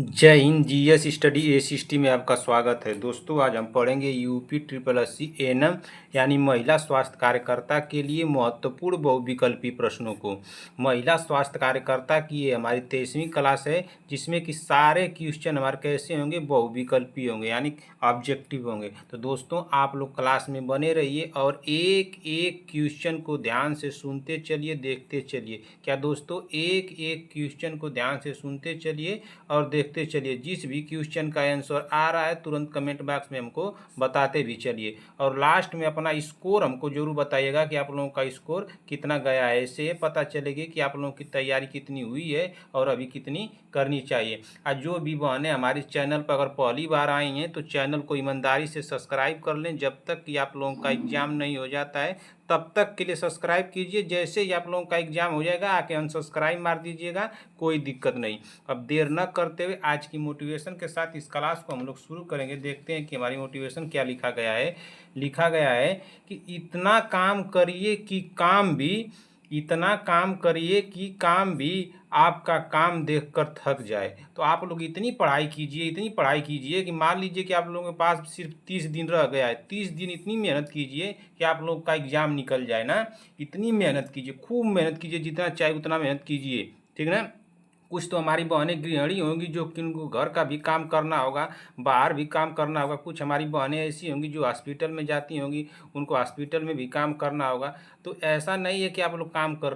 जय Hind. GS study एसिस्टी में आपका स्वागत है। दोस्तों, आज हम पढ़ेंगे यूपी ट्रिपल एससी एएनएम यानी महिला स्वास्थ्य कार्यकर्ता के लिए महत्वपूर्ण बहुविकल्पी प्रश्नों को। महिला स्वास्थ्य कार्यकर्ता की ये हमारी 23वीं क्लास है, जिसमें कि सारे क्वेश्चन हमारे कैसे होंगे, बहुविकल्पी होंगे यानी ऑब्जेक्टिव होंगे। तो दोस्तों, आप लोग क्लास में बने रहिए और एक एक क्वेश्चन को ध्यान से सुनते चलिए, देखते चलिए। क्या दोस्तों, एक एक क्वेश्चन को ध्यान से सुनते चलिए और देखते चलिए। जिस भी क्वेश्चन का आंसर आ रहा है तुरंत कमेंट बॉक्स में हमको बताते भी चलिए, और लास्ट में अपना स्कोर हमको जरूर बताइएगा कि आप लोगों का स्कोर कितना गया है। इससे ये पता चलेगी कि आप लोगों की तैयारी कितनी हुई है और अभी कितनी करनी चाहिए। और जो भी बहनें हमारे चैनल पर अगर पहली बार आई हैं तो चैनल को ईमानदारी से सब्सक्राइब कर लें। जब तक कि आप लोगों का एग्ज़ाम नहीं हो जाता है तब तक के लिए सब्सक्राइब कीजिए। जैसे ही आप लोगों का एग्ज़ाम हो जाएगा आके अनसब्सक्राइब मार दीजिएगा, कोई दिक्कत नहीं। अब देर न करते हुए आज की मोटिवेशन के साथ इस क्लास को हम लोग शुरू करेंगे। देखते हैं कि हमारी मोटिवेशन क्या लिखा गया है। लिखा गया है कि इतना काम करिए कि काम भी, इतना काम करिए कि काम भी आपका काम देखकर थक जाए। तो आप लोग इतनी पढ़ाई कीजिए, इतनी पढ़ाई कीजिए कि मान लीजिए कि आप लोगों के पास सिर्फ 30 दिन रह गया है। 30 दिन इतनी मेहनत कीजिए कि आप लोग का एग्ज़ाम निकल जाए ना। इतनी मेहनत कीजिए, खूब मेहनत कीजिए, जितना चाहे उतना मेहनत कीजिए, ठीक ना। कुछ तो हमारी बहनें गृहिणी होंगी जो कि उनको घर का भी काम करना होगा, बाहर भी काम करना होगा। कुछ हमारी बहनें ऐसी होंगी जो हॉस्पिटल में जाती होंगी, उनको हॉस्पिटल में भी काम करना होगा। तो ऐसा नहीं है कि आप लोग काम कर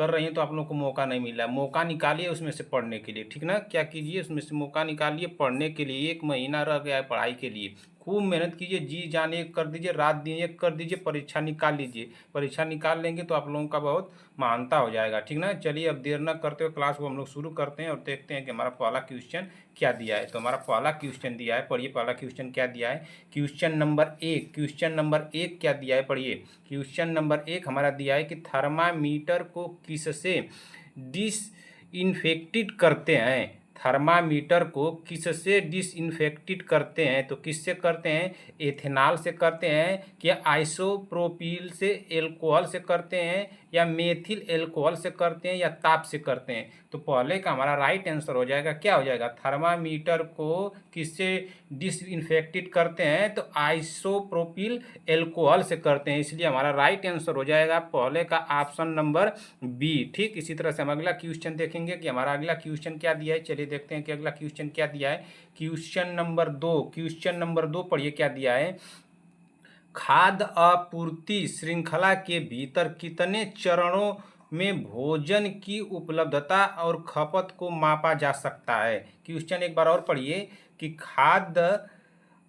रही हैं तो आप लोग को मौका नहीं मिल रहा है। मौका निकालिए उसमें से पढ़ने के लिए, ठीक ना। क्या कीजिए, उसमें से मौका निकालिए पढ़ने के लिए। 1 महीना रह गया है पढ़ाई के लिए। खूब मेहनत कीजिए, जी जान एक कर दीजिए, रात दिन एक कर दीजिए, परीक्षा निकाल लीजिए। परीक्षा निकाल लेंगे तो आप लोगों का बहुत महानता हो जाएगा, ठीक ना। चलिए अब देर न करते हुए क्लास को हम लोग शुरू करते हैं और देखते हैं कि हमारा पहला क्वेश्चन क्या दिया है। तो हमारा पहला क्वेश्चन दिया है, पढ़िए पहला क्वेश्चन क्या दिया है। क्वेश्चन नंबर 1, क्वेश्चन नंबर 1 क्या दिया है, पढ़िए। क्वेश्चन नंबर 1 हमारा दिया है कि थर्मामीटर को किससे डिसइंफेक्टेड करते हैं। थर्मामीटर को किससे डिसइंफेक्टेड करते हैं, तो किससे करते हैं। एथेनॉल से करते हैं, या आइसोप्रोपिल से, एल्कोहल से करते हैं, या मेथिल एल्कोहल से करते हैं, या ताप से करते हैं। तो पहले का हमारा राइट आंसर हो जाएगा, क्या हो जाएगा। थर्मामीटर को किससे डिसइंफेक्टेड करते हैं, तो आइसोप्रोपिल एल्कोहल से करते हैं। इसलिए हमारा राइट आंसर हो जाएगा पहले का ऑप्शन नंबर बी। ठीक, इसी तरह से हम अगला क्वेश्चन देखेंगे कि हमारा अगला क्वेश्चन क्या दिया है। चलिए देखते हैं कि अगला क्वेश्चन क्या दिया है। क्वेश्चन नंबर 2, क्वेश्चन नंबर 2 पढ़िए क्या दिया है। खाद्य आपूर्ति श्रृंखला के भीतर कितने चरणों में भोजन की उपलब्धता और खपत को मापा जा सकता है। क्वेश्चन एक बार और पढ़िए कि खाद्य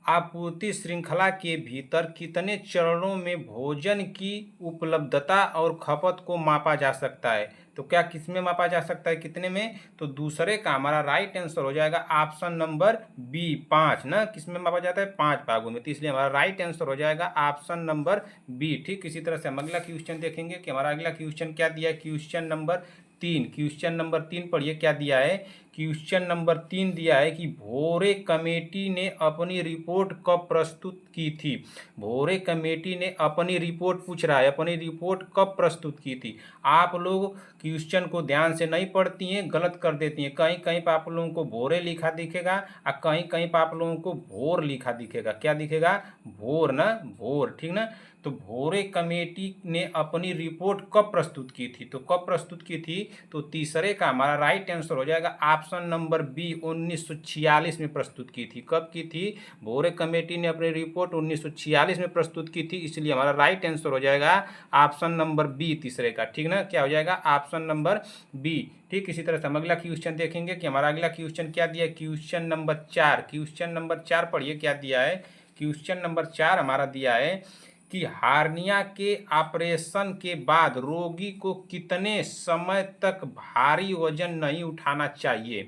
आपूर्ति श्रृंखला के भीतर कितने चरणों में भोजन की उपलब्धता और खपत को मापा जा सकता है। तो क्या किसमें मापा जा सकता है, कितने में, तो दूसरे का हमारा राइट आंसर हो जाएगा ऑप्शन नंबर बी, 5 ना। किसमें मापा जाता है, 5 भागों में। तो इसलिए हमारा राइट आंसर हो जाएगा ऑप्शन नंबर बी। ठीक, इसी तरह से हम अगला क्वेश्चन देखेंगे कि हमारा अगला क्वेश्चन क्या दिया है। क्वेश्चन नंबर 3, क्वेश्चन नंबर 3 पढ़िए क्या दिया है। क्वेश्चन नंबर 3 दिया है कि भोरे कमेटी ने अपनी रिपोर्ट कब प्रस्तुत की थी। भोरे कमेटी ने अपनी रिपोर्ट, पूछ रहा है, अपनी रिपोर्ट कब प्रस्तुत की थी। आप लोग क्वेश्चन को ध्यान से नहीं पढ़ती हैं, गलत कर देती हैं। कहीं कहीं पर आप लोगों को भोरे लिखा दिखेगा और कहीं कहीं पर आप लोगों को भोर लिखा दिखेगा। क्या दिखेगा, भोर ना, भोर, ठीक ना। तो भोरे कमेटी ने अपनी रिपोर्ट कब प्रस्तुत की थी, तो कब प्रस्तुत की थी, तो तीसरे का हमारा राइट आंसर हो जाएगा ऑप्शन नंबर बी, 1946 में प्रस्तुत की थी। कब की थी, भोरे कमेटी ने अपनी रिपोर्ट 1946 में प्रस्तुत की थी। इसलिए हमारा राइट आंसर हो जाएगा ऑप्शन नंबर बी, तीसरे का, ठीक ना। क्या हो जाएगा, ऑप्शन नंबर बी। ठीक, इसी तरह से हम अगला क्वेश्चन देखेंगे कि हमारा अगला क्वेश्चन क्या दिया है। क्वेश्चन नंबर 4, क्वेश्चन नंबर 4 पढ़िए क्या दिया है। क्वेश्चन नंबर 4 हमारा दिया है कि हार्निया के ऑपरेशन के बाद रोगी को कितने समय तक भारी वजन नहीं उठाना चाहिए।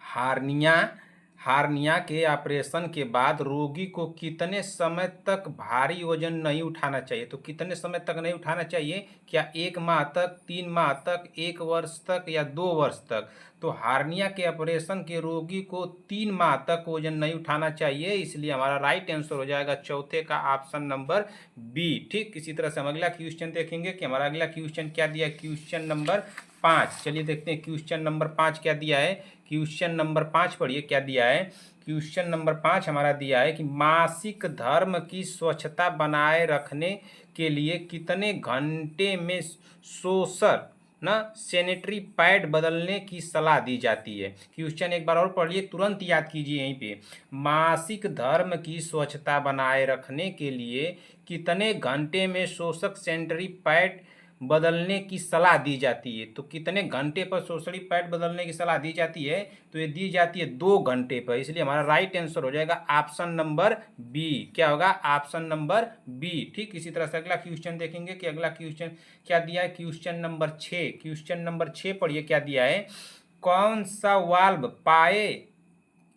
हार्निया हार्निया के ऑपरेशन के बाद रोगी को कितने समय तक भारी वजन नहीं उठाना चाहिए। तो कितने समय तक नहीं उठाना चाहिए, क्या 1 माह तक, 3 माह तक, 1 वर्ष तक, या 2 वर्ष तक। तो हार्निया के ऑपरेशन के रोगी को 3 माह तक वजन नहीं उठाना चाहिए। इसलिए हमारा राइट आंसर हो जाएगा चौथे का ऑप्शन नंबर बी। ठीक, इसी तरह से हम अगला क्वेश्चन देखेंगे कि हमारा अगला क्वेश्चन क्या दिया है। Question number 5। चलिए देखते हैं क्वेश्चन नंबर 5 क्या दिया है। क्वेश्चन नंबर 5 पढ़िए क्या दिया है। क्वेश्चन नंबर 5 हमारा दिया है कि मासिक धर्म की स्वच्छता बनाए रखने के लिए कितने घंटे में सोसर ना सैनिटरी पैड बदलने की सलाह दी जाती है। क्वेश्चन एक बार और पढ़िए, तुरंत याद कीजिए यहीं पे। मासिक धर्म की स्वच्छता बनाए रखने के लिए कितने घंटे में शोषक सैनिटरी पैड बदलने की सलाह दी जाती है। तो कितने घंटे पर सैनिटरी पैड बदलने की सलाह दी जाती है, तो ये दी जाती है 2 घंटे पर। इसलिए हमारा राइट आंसर हो जाएगा ऑप्शन नंबर बी। क्या होगा? Option number B. ठीक इसी तरह से अगला क्वेश्चन देखेंगे कि अगला क्वेश्चन क्या दिया है। Question number 6। क्वेश्चन नंबर 6 पढ़िए क्या दिया है। कौन सा वाल्व पाए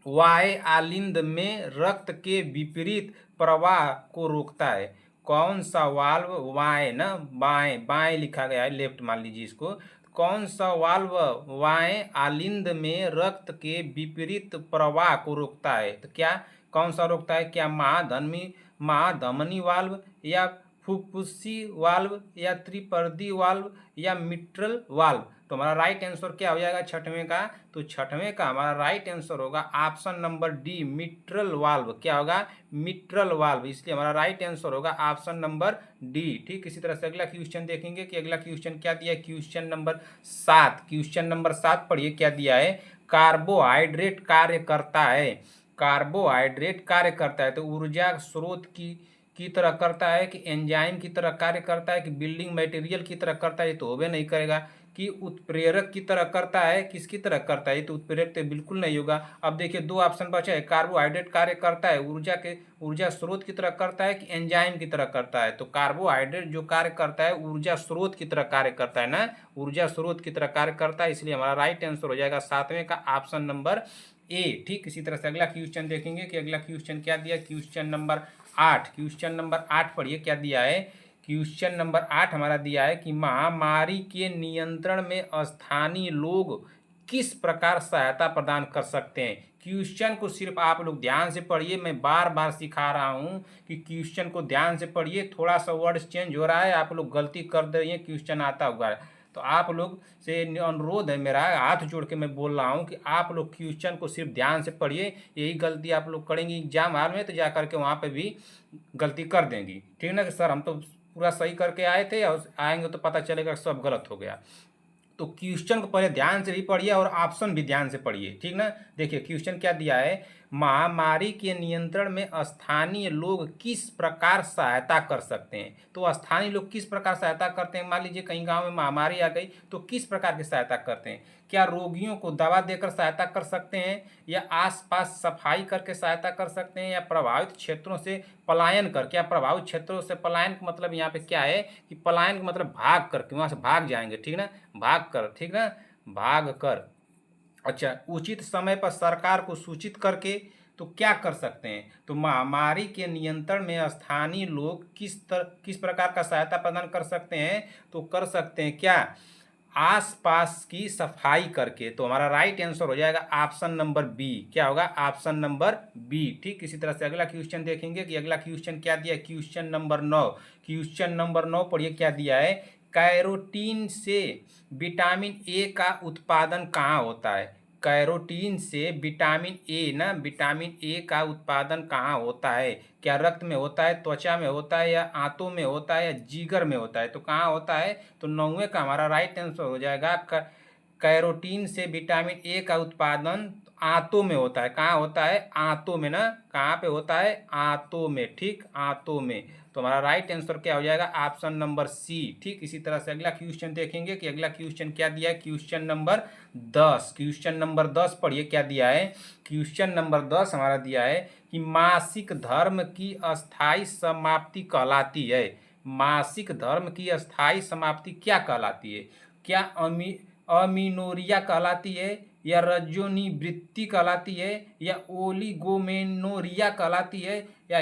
वाय आलिंद में रक्त के विपरीत प्रवाह को रोकता है। कौन सा वाल्व, वाय ना बाएं, बाएं लिखा गया है, लेफ्ट मान लीजिए इसको। कौन सा वाल्व वाय आलिंद में रक्त के विपरीत प्रवाह को रोकता है। तो क्या कौन सा रोकता है? क्या महाधमनी वाल्व, या फुफ्फुसी वाल्व, या त्रिपर्दी वाल्व, या मिट्रल वाल्व। तो हमारा राइट आंसर क्या हो जाएगा छठवें का? तो छठवें का हमारा राइट आंसर होगा option number D, mitral valve. क्या होगा? Mitral valve. इसलिए हमारा राइट आंसर होगा ऑप्शन नंबर डी। ठीक इसी तरह से अगला क्वेश्चन देखेंगे कि अगला क्वेश्चन क्या दिया है। Question number 7। क्वेश्चन नंबर 7 पढ़िए क्या दिया है। कार्बोहाइड्रेट कार्य करता है। कार्बोहाइड्रेट कार्य करता है तो ऊर्जा स्रोत की तरह करता है, कि एंजाइम की तरह कार्य करता है, कि बिल्डिंग मटेरियल की तरह करता है। ये तो होबे नहीं करेगा। कि उत्प्रेरक की तरह करता है, किसकी तरह करता है? ये तो उत्प्रेरक तो बिल्कुल नहीं होगा। अब देखिए 2 ऑप्शन बचे हैं। कार्बोहाइड्रेट कार्य करता है ऊर्जा स्रोत की तरह करता है, कि एंजाइम की तरह करता है। तो कार्बोहाइड्रेट जो कार्य करता है ऊर्जा स्रोत की तरह कार्य करता है ना, ऊर्जा स्रोत की तरह कार्य करता है। इसलिए हमारा राइट आंसर हो जाएगा 7वें का ऑप्शन नंबर ए। ठीक इसी तरह से अगला क्वेश्चन देखेंगे कि अगला क्वेश्चन क्या दिया। Question number 8। क्वेश्चन नंबर 8 पढ़िए क्या दिया है। क्वेश्चन नंबर 8 हमारा दिया है कि महामारी के नियंत्रण में स्थानीय लोग किस प्रकार सहायता प्रदान कर सकते हैं। क्वेश्चन को सिर्फ आप लोग ध्यान से पढ़िए। मैं बार बार सिखा रहा हूँ कि क्वेश्चन को ध्यान से पढ़िए। थोड़ा सा वर्ड चेंज हो रहा है, आप लोग गलती कर दे रही हैं क्वेश्चन आता हुआ है। तो आप लोग से अनुरोध है मेरा, हाथ जोड़ के मैं बोल रहा हूँ कि आप लोग क्वेश्चन को सिर्फ ध्यान से पढ़िए। यही गलती आप लोग करेंगे एग्जाम हाल में, तो जा करके वहाँ पे भी गलती कर देंगी। ठीक ना कि सर हम तो पूरा सही करके आए थे, और आएंगे तो पता चलेगा सब गलत हो गया। तो क्वेश्चन को पहले ध्यान से भी पढ़िए और ऑप्शन भी ध्यान से पढ़िए। ठीक ना। देखिए क्वेश्चन क्या दिया है। महामारी के नियंत्रण में स्थानीय लोग किस प्रकार सहायता कर सकते हैं। तो स्थानीय लोग किस प्रकार सहायता करते हैं। मान लीजिए कहीं गांव में महामारी आ गई तो किस प्रकार की सहायता करते हैं। क्या रोगियों को दवा देकर सहायता कर सकते हैं, या आसपास सफाई करके सहायता कर सकते हैं, या प्रभावित क्षेत्रों से पलायन कर। क्या प्रभावित क्षेत्रों से पलायन का मतलब यहाँ पे क्या है कि पलायन का मतलब भाग करके वहाँ से भाग जाएंगे। ठीक ना, भाग कर। ठीक ना, भाग कर। अच्छा, उचित समय पर सरकार को सूचित करके तो क्या कर सकते हैं। तो महामारी के नियंत्रण में स्थानीय लोग किस प्रकार का सहायता प्रदान कर सकते हैं। तो कर सकते हैं क्या, आसपास की सफाई करके। तो हमारा राइट आंसर हो जाएगा ऑप्शन नंबर बी। क्या होगा? Option number B. ठीक इसी तरह से अगला क्वेश्चन देखेंगे कि अगला क्वेश्चन क्या दिया है। Question number 9। क्वेश्चन नंबर 9 पढ़िए क्या दिया है। कैरोटीन से विटामिन ए का उत्पादन कहाँ होता है। कैरोटीन से विटामिन ए ना, विटामिन ए का उत्पादन कहाँ होता है। क्या रक्त में होता है, त्वचा में होता है, या आंतों में होता है, या जिगर में होता है। तो कहाँ होता है। तो 9वें का हमारा राइट आंसर हो जाएगा कैरोटीन से विटामिन ए का उत्पादन आंतों में होता है। कहाँ होता है? आंतों में ना। कहाँ पे होता है? आंतों में। ठीक, आंतों में। तो हमारा राइट आंसर क्या हो जाएगा? Option number C. ठीक इसी तरह से अगला क्वेश्चन देखेंगे कि अगला क्वेश्चन क्या दिया है। Question number 10। क्वेश्चन नंबर 10 पढ़िए क्या दिया है। क्वेश्चन नंबर 10 हमारा दिया है कि मासिक धर्म की अस्थायी समाप्ति कहलाती है। मासिक धर्म की अस्थायी समाप्ति क्या कहलाती है। क्या अमीनोरिया कहलाती है, या रजोनिवृत्ति कहलाती है, या ओलिगोमेनोरिया कहलाती है, या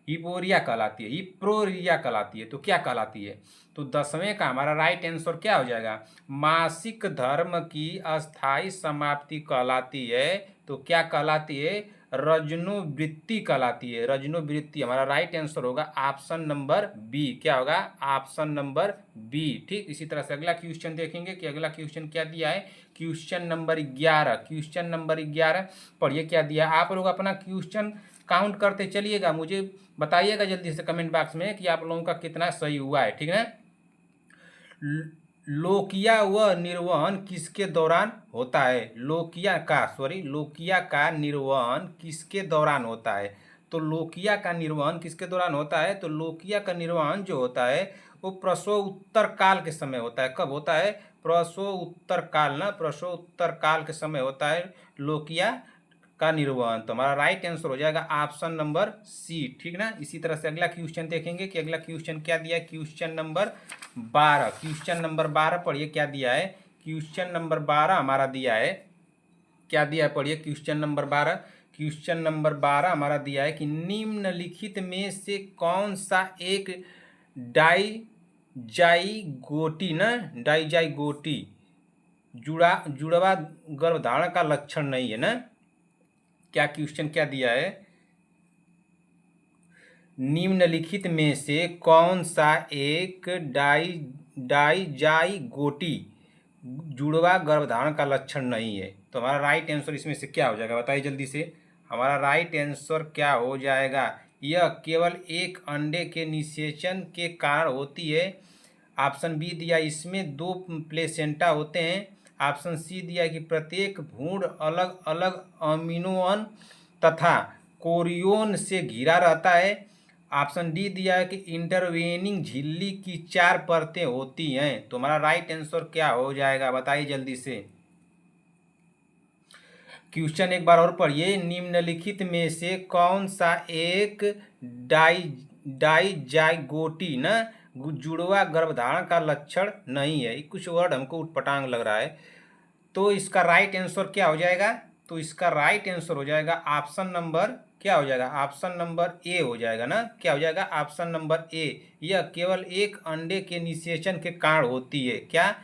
हिपोरिया कहलाती है, हिप्रोरिया कहलाती है। तो क्या कहलाती है? तो 10वें का हमारा राइट आंसर क्या हो जाएगा? मासिक धर्म की अस्थाई समाप्ति कहलाती है। तो क्या कहलाती है? रजनोवृत्ति कहलाती है। रजनोवृत्ति हमारा राइट आंसर होगा ऑप्शन नंबर बी। क्या होगा? Option number B. ठीक, इसी तरह से अगला क्वेश्चन देखेंगे कि अगला क्वेश्चन क्या दिया है। क्वेश्चन नंबर 11, क्वेश्चन नंबर 11 पढ़िए क्या दिया। आप लोग अपना क्वेश्चन काउंट करते चलिएगा, मुझे बताइएगा जल्दी से कमेंट बॉक्स में कि आप लोगों का कितना सही हुआ है। ठीक है। लोकिया व निर्वहन किसके दौरान होता है? लोकिया का निर्वहन किसके दौरान होता है? तो लोकिया का निर्वहन किसके दौरान होता है? तो लोकिया का निर्वहन जो होता है वो प्रसव उत्तर काल के समय होता है। कब होता है? प्रसव उत्तर काल ना, प्रसव उत्तर काल के समय होता है लोकिया का निर्वहन। तो हमारा राइट आंसर हो जाएगा ऑप्शन नंबर सी। ठीक ना। इसी तरह से अगला क्वेश्चन देखेंगे कि अगला क्वेश्चन क्या दिया है। क्वेश्चन नंबर 12, क्वेश्चन नंबर 12 पढ़िए क्या दिया है। क्वेश्चन नंबर 12 हमारा दिया है, क्या दिया है पढ़िए। क्वेश्चन नंबर 12, क्वेश्चन नंबर 12 हमारा दिया है कि निम्नलिखित में से कौन सा एक डाइजाइगोटी ना, डाइजाइगोटी जुड़वा गर्भधारण का लक्षण नहीं है ना। क्या क्वेश्चन क्या दिया है? निम्नलिखित में से कौन सा एक डाइजाइगोटी जुड़वा गर्भधारण का लक्षण नहीं है? तो हमारा राइट आंसर इसमें से क्या हो जाएगा, बताइए जल्दी से। हमारा राइट आंसर क्या हो जाएगा? यह केवल एक अंडे के निषेचन के कारण होती है। ऑप्शन बी दिया इसमें 2 प्लेसेंटा होते हैं। ऑप्शन सी दिया कि प्रत्येक भ्रूण अलग अलग अमीनोन तथा कोरियोन से घिरा रहता है। ऑप्शन डी दिया है कि इंटरवेनिंग झिल्ली की 4 परतें होती हैं। तो हमारा राइट आंसर क्या हो जाएगा, बताइए जल्दी से। क्वेश्चन एक बार और पढ़िए। निम्नलिखित में से कौन सा एक डाइजाइगोटी ना जुड़वा गर्भधारण का लक्षण नहीं है? कुछ वर्ड हमको उटपटांग लग रहा है। तो इसका राइट आंसर क्या हो जाएगा? तो इसका राइट आंसर हो जाएगा ऑप्शन नंबर क्या हो जाएगा? ऑप्शन नंबर ए हो जाएगा ना। क्या हो जाएगा? Option number A. यह केवल एक अंडे के निषेचन के कारण होती है। क्या?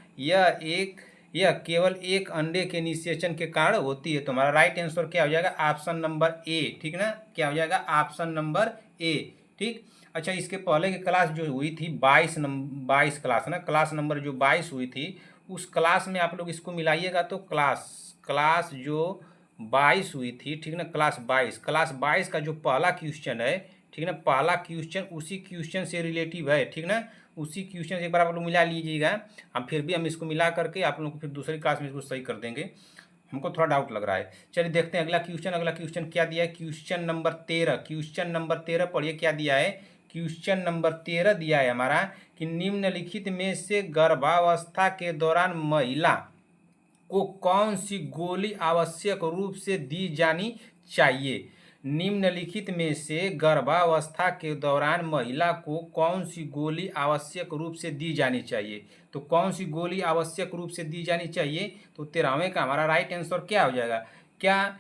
यह केवल एक अंडे के निषेचन के कारण होती है। तो हमारा राइट आंसर क्या हो जाएगा? Option number A. ठीक ना। क्या हो जाएगा? Option number A. ठीक। अच्छा, इसके पहले की क्लास जो हुई थी 22 क्लास ना, क्लास नंबर जो 22 हुई थी, उस क्लास में आप लोग इसको मिलाइएगा तो क्लास जो 22 हुई थी, ठीक ना, क्लास 22 का जो पहला क्वेश्चन है, ठीक ना, पहला क्वेश्चन उसी क्वेश्चन से रिलेटिव है। ठीक ना। उसी क्वेश्चन से एक बार आप लोग मिला लीजिएगा। हम इसको मिला करके आप लोग को फिर दूसरी क्लास में इसको सही कर देंगे। हमको थोड़ा डाउट लग रहा है। चलिए देखते हैं अगला क्वेश्चन। अगला क्वेश्चन क्या दिया है? क्वेश्चन नंबर 13, क्वेश्चन नंबर 13 पढ़िए क्या दिया है। क्वेश्चन नंबर 13 दिया है हमारा कि निम्नलिखित में से गर्भावस्था के दौरान महिला को कौन सी गोली आवश्यक रूप से दी जानी चाहिए? निम्नलिखित में से गर्भावस्था के दौरान महिला को कौन सी गोली आवश्यक रूप से दी जानी चाहिए? तो कौन सी गोली आवश्यक रूप से दी जानी चाहिए? तो 13वें का हमारा राइट आंसर क्या हो जाएगा? क्या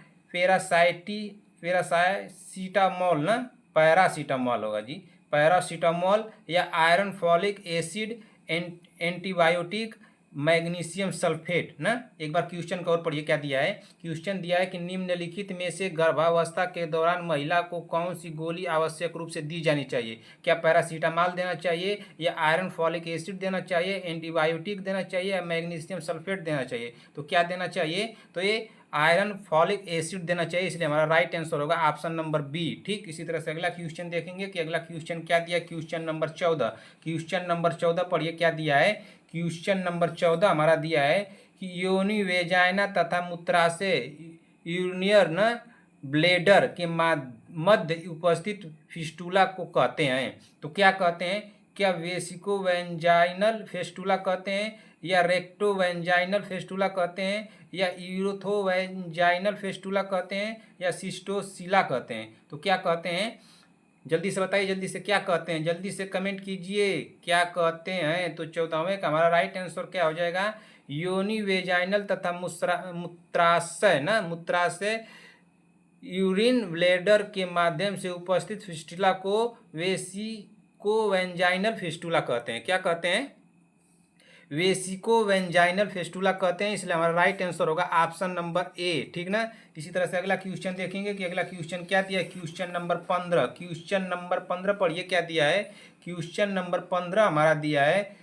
पैरासीटामोल ना, पैरासीटामोल होगा जी, पैरासीटामोल या iron folic acid, antibiotic, magnesium sulphate ना। एक बार क्वेश्चन का और पढ़िए क्या दिया है। क्वेश्चन दिया है कि निम्नलिखित में से गर्भावस्था के दौरान महिला को कौन सी गोली आवश्यक रूप से दी जानी चाहिए? क्या पैरासीटामोल देना चाहिए, या आयरन फॉलिक एसिड देना चाहिए, एंटीबायोटिक देना चाहिए, या मैग्नीशियम सल्फेट देना चाहिए? तो क्या देना चाहिए? तो ये आयरन फॉलिक एसिड देना चाहिए, इसलिए हमारा राइट आंसर होगा ऑप्शन नंबर बी। ठीक। इसी तरह से अगला क्वेश्चन देखेंगे कि अगला क्वेश्चन क्या दिया। क्वेश्चन नंबर 14, क्वेश्चन नंबर 14 पढ़िए क्या दिया है। क्वेश्चन नंबर 14 हमारा दिया है कि योनि वेजाइना तथा मूत्राशय यूरिनियर न ब्लेडर के मध्य उपस्थित फिस्टुला को कहते हैं। तो क्या कहते हैं? क्या वेसिको वेंजाइनल फेस्टुला कहते हैं, या रेक्टो वेंजाइनल फेस्टुला कहते हैं, या यूरोथो वेंजाइनल फेस्टुला कहते हैं, या सिस्टोसिला कहते हैं? तो क्या कहते हैं? जल्दी से बताइए, जल्दी से क्या कहते हैं, जल्दी से कमेंट कीजिए क्या कहते हैं। तो 14वें का हमारा राइट आंसर क्या हो जाएगा? योनि वेजाइनल तथा मूत्राशय ना, मूत्राशय यूरिन ब्लैडर के माध्यम से उपस्थित फिस्टुला को वेसिकोवेंजाइनल फिस्टुला कहते हैं। क्या कहते हैं? वेसिकोवेंजाइनल फिस्टुला कहते हैं। इसलिए हमारा राइट आंसर होगा ऑप्शन नंबर ए। ठीक ना। इसी तरह से अगला क्वेश्चन देखेंगे कि अगला क्वेश्चन क्या दिया है। Question number 15। क्वेश्चन नंबर 15 पढ़िए क्या दिया है। क्वेश्चन नंबर 15 हमारा दिया है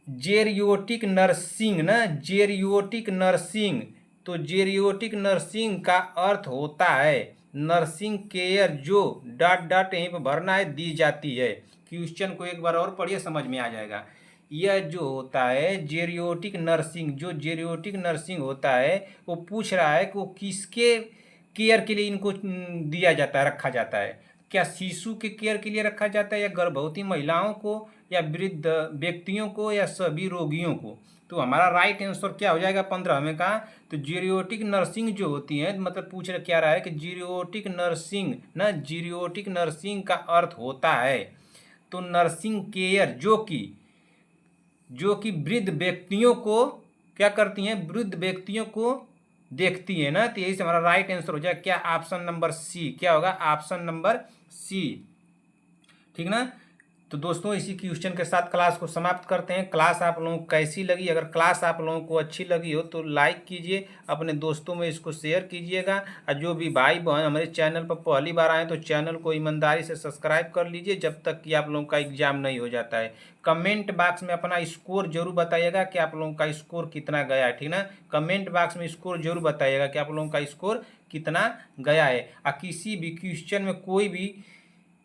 जेरियोटिक नर्सिंग ना, जेरियोटिक नर्सिंग। तो जेरियोटिक नर्सिंग का अर्थ होता है नर्सिंग केयर जो डॉट डॉट यहीं पर भरना है दी जाती है। क्वेश्चन को एक बार और पढ़िए, समझ में आ जाएगा। यह जो होता है जेरियोटिक नर्सिंग, जो जेरियोटिक नर्सिंग होता है वो पूछ रहा है कि वो किसके केयर के लिए इनको दिया जाता है, रखा जाता है। क्या शिशु के केयर के लिए रखा जाता है, या गर्भवती महिलाओं को, या वृद्ध व्यक्तियों को, या सभी रोगियों को? तो हमारा राइट आंसर क्या हो जाएगा 15 में का। तो जीरियोटिक नर्सिंग जो होती है, मतलब पूछ क्या रहा है कि जीरियोटिक नर्सिंग ना, जीरियोटिक नर्सिंग का अर्थ होता है तो नर्सिंग केयर जो कि वृद्ध व्यक्तियों को क्या करती हैं, वृद्ध व्यक्तियों को देखती है ना। तो यही से हमारा राइट आंसर हो जाएगा क्या, ऑप्शन नंबर सी। क्या होगा? Option number C. ठीक ना। तो दोस्तों इसी क्वेश्चन के साथ क्लास को समाप्त करते हैं। क्लास आप लोगों को कैसी लगी? अगर क्लास आप लोगों को अच्छी लगी हो तो लाइक कीजिए, अपने दोस्तों में इसको शेयर कीजिएगा। और जो भी भाई बहन हमारे चैनल पर पहली बार आए तो चैनल को ईमानदारी से सब्सक्राइब कर लीजिए जब तक कि आप लोगों का एग्जाम नहीं हो जाता है। कमेंट बॉक्स में अपना स्कोर जरूर बताइएगा कि आप लोगों का स्कोर कितना गया है। ठीक ना। कमेंट बॉक्स में स्कोर जरूर बताइएगा कि आप लोगों का स्कोर कितना गया है। और किसी भी क्वेश्चन में कोई भी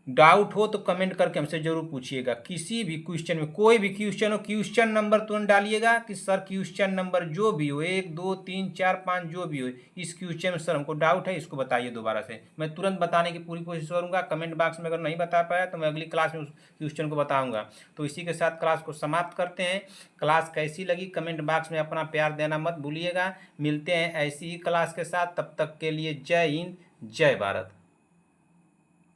डाउट हो तो कमेंट करके हमसे जरूर पूछिएगा। किसी भी क्वेश्चन में, कोई भी क्वेश्चन हो, क्वेश्चन नंबर तुरंत डालिएगा कि सर क्वेश्चन नंबर जो भी हो, 1 2 3 4 5 जो भी हो, इस क्वेश्चन में सर हमको डाउट है, इसको बताइए दोबारा से। मैं तुरंत बताने की पूरी कोशिश करूंगा। कमेंट बॉक्स में अगर नहीं बता पाया तो मैं अगली क्लास में उस क्वेश्चन को बताऊंगा। तो इसी के साथ क्लास को समाप्त करते हैं। क्लास कैसी लगी कमेंट बॉक्स में अपना प्यार देना मत भूलिएगा। मिलते हैं ऐसी ही क्लास के साथ, तब तक के लिए जय हिंद, जय भारत।